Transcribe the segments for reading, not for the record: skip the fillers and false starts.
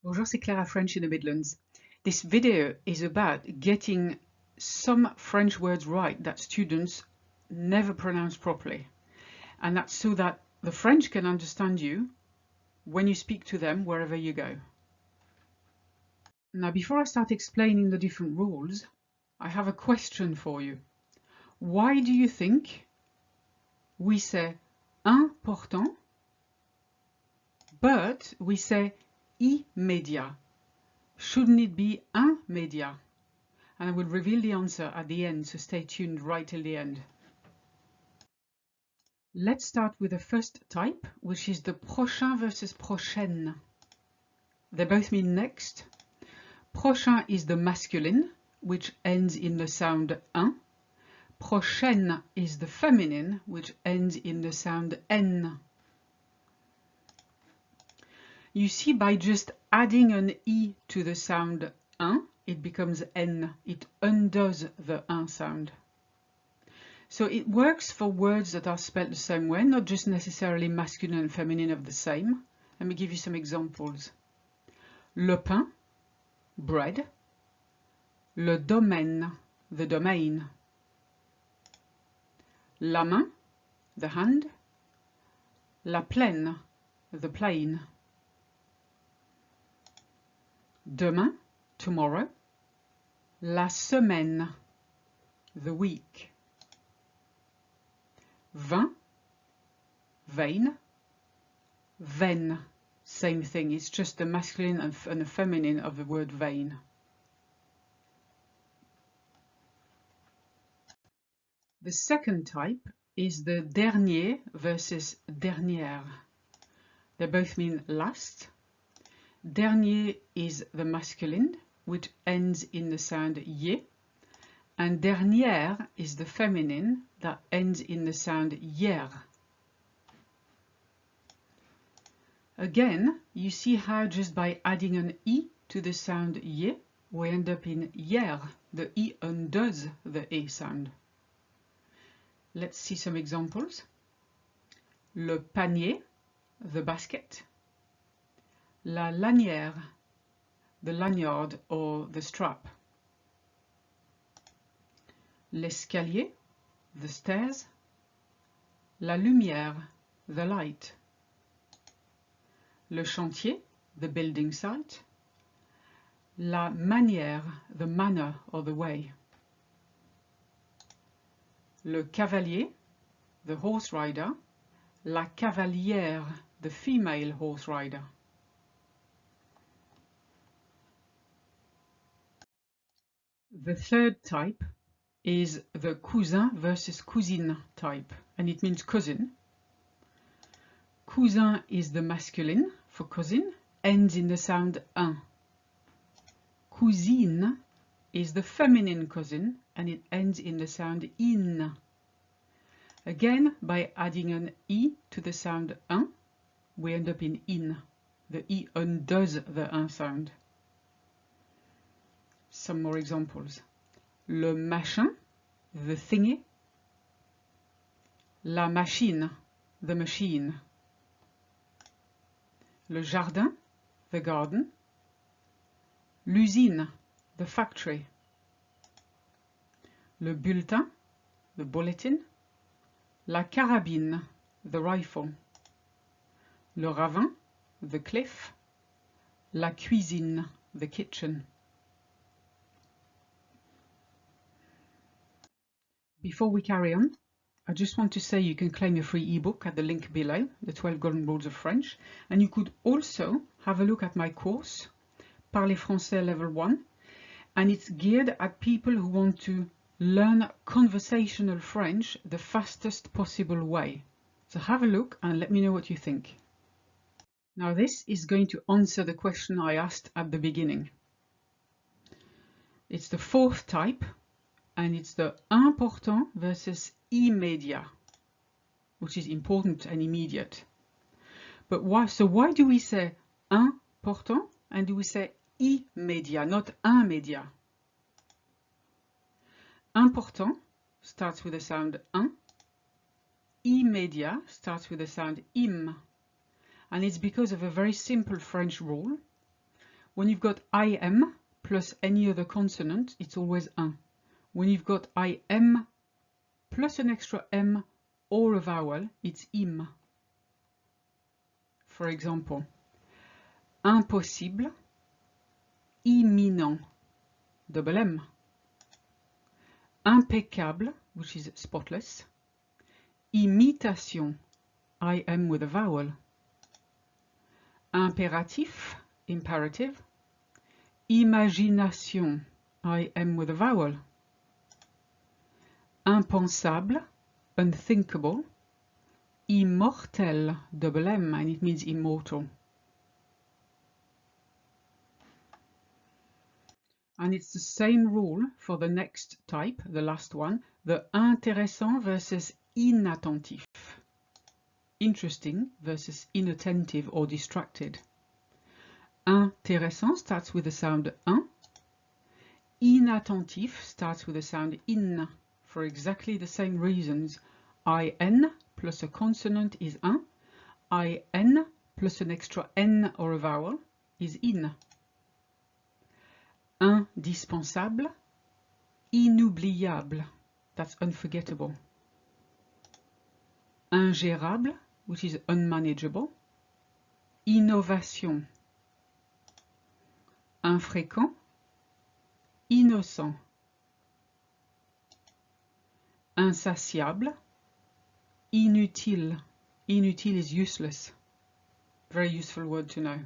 Bonjour, c'est Clara French in the Midlands. This video is about getting some French words right that students never pronounce properly. And that's so that the French can understand you when you speak to them wherever you go. Now, before I start explaining the different rules, I have a question for you. Why do you think we say important, but we say immédiat? Shouldn't it be immédiat? And I will reveal the answer at the end, so stay tuned right till the end. Let's start with the first type, which is the prochain versus prochaine. They both mean next. Prochain is the masculine, which ends in the sound un. Prochaine is the feminine, which ends in the sound n. You see, by just adding an e to the sound un, it becomes n. It undoes the un sound. So it works for words that are spelled the same way, not just necessarily masculine and feminine of the same. Let me give you some examples. Le pain, bread. Le domaine, the domain. La main, the hand. La plaine, the plain. Demain, tomorrow. La semaine, the week. Vin, vein. Veine, same thing. It's just the masculine and the feminine of the word vein. The second type is the dernier versus dernière. They both mean last. Dernier is the masculine, which ends in the sound ye, and dernière is the feminine that ends in the sound hier. Again, you see how just by adding an e to the sound ye, we end up in hier. The e undoes the e sound. Let's see some examples. Le panier, the basket. La lanière, the lanyard or the strap. L'escalier, the stairs. La lumière, the light. Le chantier, the building site. La manière, the manner or the way. Le cavalier, the horse rider. La cavalière, the female horse rider. The third type is the cousin versus cousine type, and it means cousin. Cousin is the masculine for cousin, ends in the sound un. Cousine is the feminine cousin, and it ends in the sound in. Again, by adding an e to the sound un, we end up in. The e undoes the un sound. Some more examples. Le machin, the thingy. La machine, the machine. Le jardin, the garden. L'usine, the factory. Le bulletin, the bulletin. La carabine, the rifle. Le ravin, the cliff. La cuisine, the kitchen. Before we carry on, I just want to say you can claim your free ebook at the link below, the 12 Golden Rules of French, and you could also have a look at my course, Parler Français Level 1, and it's geared at people who want to learn conversational French the fastest possible way. So have a look and let me know what you think. Now this is going to answer the question I asked at the beginning. It's the fourth type, and it's the important versus immédiat, which is important and immediate. But why? So why do we say important and do we say immédiat, not immédiat? Important starts with the sound un. Immédiat starts with the sound im. And it's because of a very simple French rule. When you've got IM plus any other consonant, it's always un. When you've got IM plus an extra M or a vowel, it's im. For example, impossible, imminent, double M. Impeccable, which is spotless. Imitation, IM with a vowel. Impératif, imperative. Imagination, IM with a vowel. Impensable, unthinkable. Immortel, double M, and it means immortal. And it's the same rule for the next type, the last one, the intéressant versus inattentif. Interesting versus inattentive or distracted. Intéressant starts with the sound un. Inattentif starts with the sound in, for exactly the same reasons. IN plus a consonant is un. IN plus an extra N or a vowel is in. Indispensable, inoubliable, that's unforgettable. Ingérable, which is unmanageable. Innovation. Infréquent, innocent. Insatiable, inutile. Inutile is useless. Very useful word to know.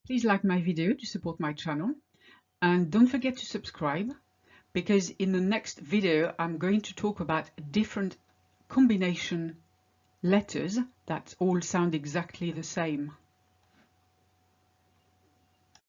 Please like my video to support my channel, and don't forget to subscribe, because in the next video I'm going to talk about different combination letters that all sound exactly the same.